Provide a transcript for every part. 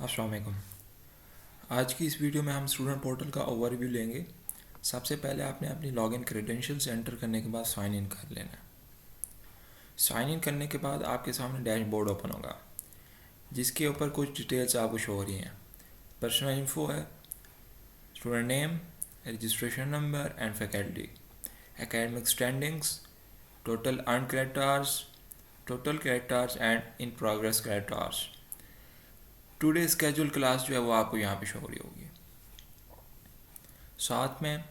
अस्सलाम वालेकुम। आज की इस वीडियो में हम स्टूडेंट पोर्टल का ओवरव्यू लेंगे। सबसे पहले आपने अपनी लॉगिन क्रेडेंशियल्स एंटर करने के बाद साइन इन कर लेना है। साइन इन करने के बाद आपके सामने डैशबोर्ड ओपन होगा जिसके ऊपर कुछ डिटेल्स आपको शो हो रही हैं। पर्सनल इन्फो है, student name, registration number and faculty, academic standings, total earn credit hours, total credit hours and in progress credit hours. Today schedule class जो है वो आपको यहाँ पे शो हो रही होगी। साथ में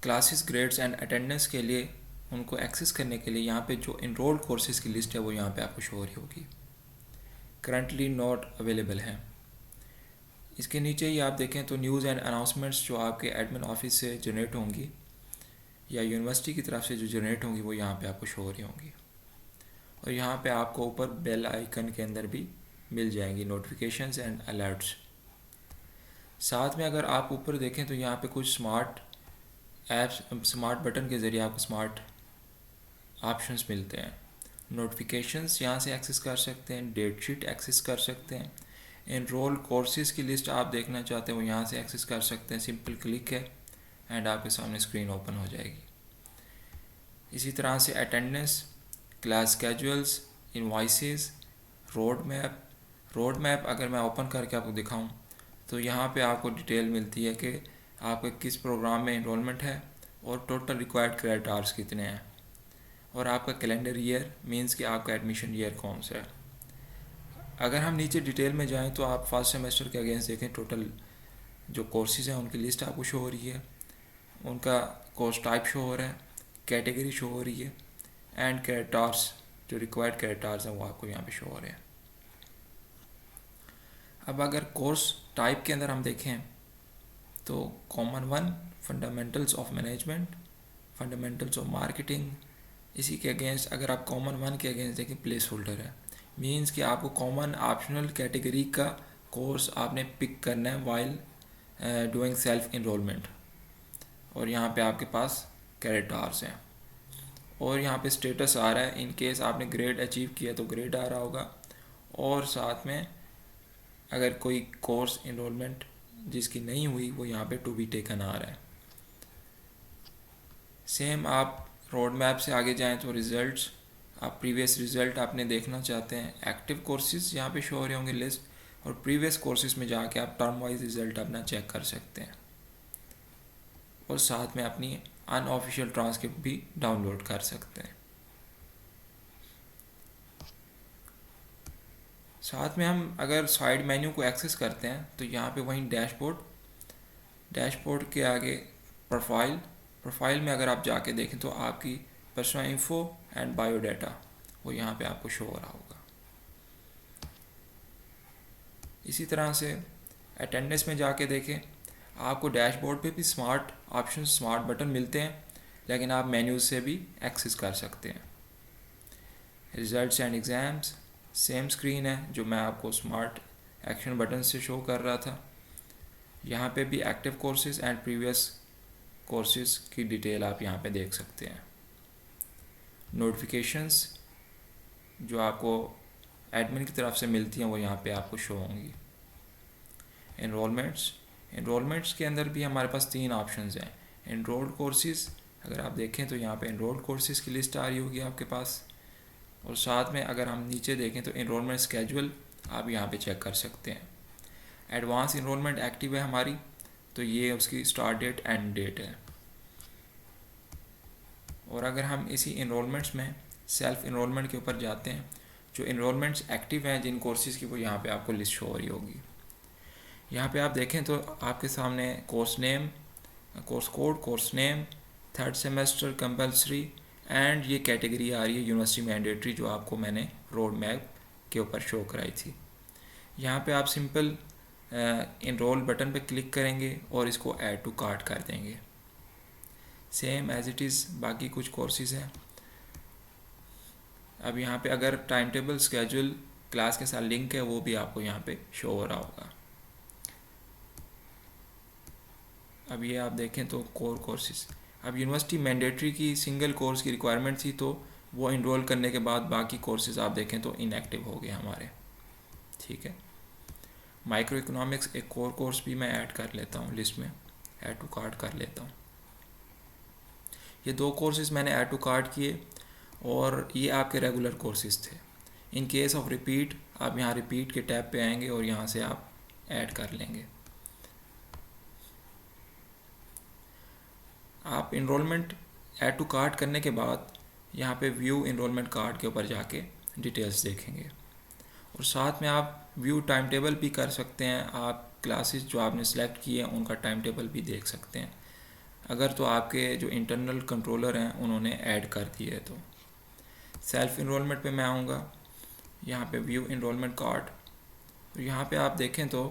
क्लासेस ग्रेड्स एंड अटेंडेंस के लिए उनको एक्सेस करने के लिए यहाँ पे जो इनरोल्ड कोर्सेज़ की लिस्ट है वो यहाँ पे आपको शो हो रही होगी। करंटली नॉट अवेलेबल है। इसके नीचे ही आप देखें तो न्यूज़ एंड अनाउंसमेंट्स जो आपके एडमिन ऑफिस से जनरेट होंगी या यूनिवर्सिटी की तरफ से जो जनरेट होंगी वो यहाँ पे आपको शो हो रही होंगी। और यहाँ पे आपको ऊपर बेल आइकन के अंदर भी मिल जाएंगी नोटिफिकेशंस एंड अलर्ट्स। साथ में अगर आप ऊपर देखें तो यहाँ पे कुछ स्मार्ट ऐप्स, स्मार्ट बटन के ज़रिए आपको स्मार्ट ऑप्शंस मिलते हैं। नोटिफिकेशंस यहाँ से एक्सेस कर सकते हैं, डेट शीट एक्सेस कर सकते हैं, एनरोल कोर्सेज़ की लिस्ट आप देखना चाहते हैं वो यहाँ से एक्सेस कर सकते हैं। सिंपल क्लिक है एंड आपके सामने स्क्रीन ओपन हो जाएगी। इसी तरह से attendance, class schedules, invoices, road map अगर मैं ओपन करके आपको दिखाऊं तो यहाँ पे आपको डिटेल मिलती है कि आपके किस प्रोग्राम में इनरोलमेंट है और टोटल रिक्वायर्ड क्रेडिट आवर्स कितने हैं और आपका कैलेंडर ईयर मींस कि आपका एडमिशन ईयर कौन सा है। अगर हम नीचे डिटेल में जाएं तो आप फर्स्ट सेमेस्टर के अगेंस्ट देखें, टोटल जो कोर्सेज़ हैं उनकी लिस्ट आपको शो हो रही है, उनका कोर्स टाइप शो हो रहा है, कैटेगरी शो हो रही है एंड क्रेडिट आवर्स जो रिक्वायर्ड क्रेडिट आवर्स हैं वो आपको यहाँ पे शो हो रहे हैं। अब अगर कोर्स टाइप के अंदर हम देखें तो common 1 fundamentals of management, fundamentals of marketing. इसी के अगेंस्ट अगर आप कॉमन 1 के अगेंस्ट देखें प्लेस होल्डर है, मींस कि आपको कॉमन ऑप्शनल कैटेगरी का कोर्स आपने पिक करना है वाइल डूइंग सेल्फ इनरोलमेंट। और यहाँ पे आपके पास क्रेडिट आवर्स हैं और यहाँ पे स्टेटस आ रहा है। इन केस आपने ग्रेड अचीव किया तो ग्रेड आ रहा होगा और साथ में अगर कोई कोर्स इनरोलमेंट जिसकी नहीं हुई वो यहाँ पे टू बी टेकन आ रहा है। सेम आप रोड मैप से आगे जाएं तो रिज़ल्ट्स, आप प्रीवियस रिज़ल्ट आपने देखना चाहते हैं, एक्टिव कोर्सेज यहाँ पे शो हो रहे होंगे लिस्ट, और प्रीवियस कोर्सेज में जाके आप टर्म वाइज रिज़ल्ट अपना चेक कर सकते हैं और साथ में अपनी अनऑफिशियल ट्रांसक्रिप्ट भी डाउनलोड कर सकते हैं। साथ में हम अगर साइड मेन्यू को एक्सेस करते हैं तो यहाँ पे वहीं डैशबोर्ड के आगे प्रोफाइल में अगर आप जाके देखें तो आपकी पर्सनल इन्फो एंड बायोडाटा वो यहाँ पे आपको शो हो रहा होगा। इसी तरह से अटेंडेंस में जाके देखें, आपको डैशबोर्ड पे भी स्मार्ट ऑप्शन, स्मार्ट बटन मिलते हैं लेकिन आप मेन्यूज से भी एक्सेस कर सकते हैं। Results and exams same screen है जो मैं आपको स्मार्ट एक्शन बटन से शो कर रहा था। यहाँ पे भी active courses and previous courses की डिटेल आप यहाँ पे देख सकते हैं। नोटिफिकेशंस जो आपको एडमिन की तरफ से मिलती हैं वो यहाँ पे आपको शो होंगी। एनरोलमेंट्स के अंदर भी हमारे पास 3 ऑप्शंस हैं। एनरोल्ड कोर्सेज अगर आप देखें तो यहाँ पे एनरोल्ड कोर्सेज की लिस्ट आ रही होगी आपके पास, और साथ में अगर हम नीचे देखें तो इनरोलमेंट स्केड्यूल आप यहाँ पे चेक कर सकते हैं। एडवांस इनरोलमेंट एक्टिव है हमारी तो ये उसकी स्टार्ट डेट एंड डेट है। और अगर हम इसी इनरोलमेंट्स में सेल्फ इनरोलमेंट के ऊपर जाते हैं, जो इनरोलमेंट्स एक्टिव हैं जिन कोर्सेज़ की वो यहाँ पे आपको लिस्ट शो हो रही होगी। यहाँ पे आप देखें तो आपके सामने course name, course code, course name, 3rd semester compulsory and ये कैटेगरी आ रही है यूनिवर्सिटी मैंडेटरी जो आपको मैंने रोड मैप के ऊपर शो कराई थी। यहाँ पे आप सिंपल इनरोल बटन पे क्लिक करेंगे और इसको ऐड टू कार्ट कर देंगे। सेम एज इट इज़ बाकी कुछ कोर्सेज हैं। अब यहाँ पे अगर टाइम टेबल स्केड्यूल क्लास के साथ लिंक है वो भी आपको यहाँ पे शो हो रहा होगा। अब ये आप देखें तो कोर कोर्सेज, अब यूनिवर्सिटी मैंडेटरी की सिंगल कोर्स की रिक्वायरमेंट थी तो वो इनरोल करने के बाद बाकी कोर्सेज आप देखें तो इनएक्टिव हो गए हमारे। ठीक है। माइक्रो इकोनॉमिक्स एक कोर कोर्स भी मैं ऐड कर लेता हूँ लिस्ट में, ऐड टू कार्ट कर लेता हूँ। ये 2 कोर्सेज़ मैंने ऐड टू कार्ट किए और ये आपके रेगुलर कोर्सेज़ थे। इन केस ऑफ रिपीट आप यहाँ रिपीट के टैब पे आएंगे और यहाँ से आप ऐड कर लेंगे। आप इनरोलमेंट ऐड टू कार्ट करने के बाद यहाँ पे व्यू इनरोलमेंट कार्ड के ऊपर जाके डिटेल्स देखेंगे और साथ में आप व्यू टाइम टेबल भी कर सकते हैं। आप क्लासेस जो आपने सेलेक्ट किए हैं उनका टाइम टेबल भी देख सकते हैं, अगर तो आपके जो इंटरनल कंट्रोलर हैं उन्होंने ऐड कर दिए है तो। सेल्फ इनरोलमेंट पे मैं आऊँगा, यहाँ पे व्यू इनरोलमेंट कार्ड, और यहाँ पे आप देखें तो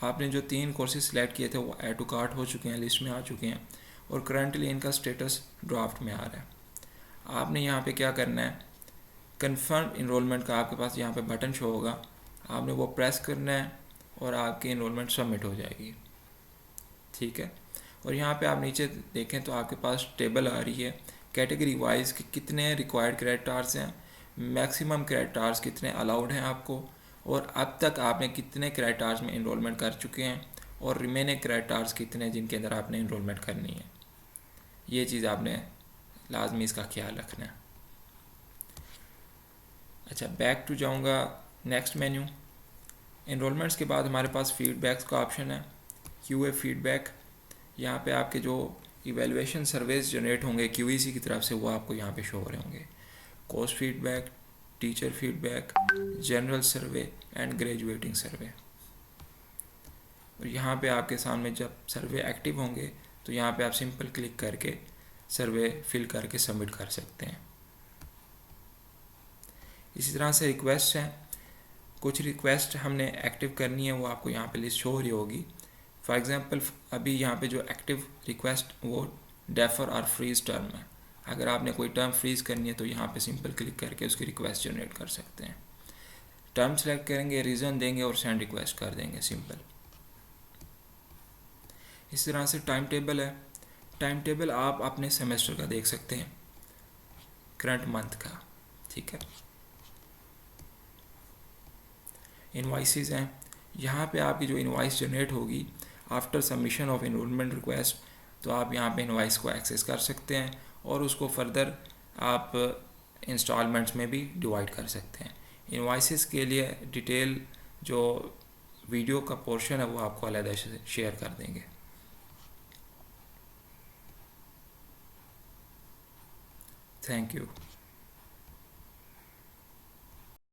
आपने जो 3 कोर्सेज सेलेक्ट किए थे वो ऐड टू कार्ट हो चुके हैं, लिस्ट में आ चुके हैं और करंटली इनका स्टेटस ड्राफ्ट में आ रहा है। आपने यहाँ पे क्या करना है, कन्फर्म इनरोलमेंट का आपके पास यहाँ पे बटन शो होगा, आपने वो प्रेस करना है और आपकी इनरोलमेंट सबमिट हो जाएगी। ठीक है, और यहाँ पे आप नीचे देखें तो आपके पास टेबल आ रही है कैटेगरी वाइज कि कितने रिक्वायर्ड क्रेडिट आवर्स हैं, मैक्सिमम क्रेडिट आवर्स कितने अलाउड हैं आपको, और अब तक आपने कितने क्रेडिट आवर्स में इनरोलमेंट कर चुके हैं और रिमेनिंग क्रेडिट आवर्स कितने जिनके अंदर आपने इनरोलमेंट करनी है। ये चीज़ आपने लाजमी इसका ख्याल रखना है। अच्छा, बैक टू जाऊंगा नेक्स्ट मेन्यू। इनरोलमेंट्स के बाद हमारे पास फीडबैक्स का ऑप्शन है, क्यूए फीडबैक। यहाँ पे आपके जो इवेलुएशन सर्वेज जनरेट होंगे क्यूईसी की तरफ से वो आपको यहाँ पे शो हो रहे होंगे। कोस्ट feedback, teacher feedback, general survey and graduating survey. और यहाँ पे आपके सामने जब सर्वे एक्टिव होंगे तो यहाँ पे आप सिंपल क्लिक करके सर्वे फिल करके सबमिट कर सकते हैं। इसी तरह से रिक्वेस्ट हैं, कुछ रिक्वेस्ट हमने एक्टिव करनी है वो आपको यहाँ पे लिस्ट शो हो रही होगी। फॉर एग्जांपल अभी यहाँ पे जो एक्टिव रिक्वेस्ट वो डेफर और फ्रीज टर्म है। अगर आपने कोई टर्म फ्रीज करनी है तो यहाँ पे सिंपल क्लिक करके उसकी रिक्वेस्ट जनरेट कर सकते हैं। टर्म सेलेक्ट करेंगे, रीज़न देंगे और सेंड रिक्वेस्ट कर देंगे, सिंपल। इस तरह से टाइम टेबल है। टाइम टेबल आप अपने सेमेस्टर का देख सकते हैं, करंट मंथ का। ठीक है, इनवॉइसेस हैं, यहाँ पे आपकी जो इनवॉइस जनरेट होगी after submission of enrolment request, तो आप यहाँ पे इनवॉइस को एक्सेस कर सकते हैं और उसको फर्दर आप इंस्टॉलमेंट्स में भी डिवाइड कर सकते हैं। इनवॉइसेस के लिए डिटेल जो वीडियो का पोर्शन है वो आपको अलग से शेयर कर देंगे। Thank you.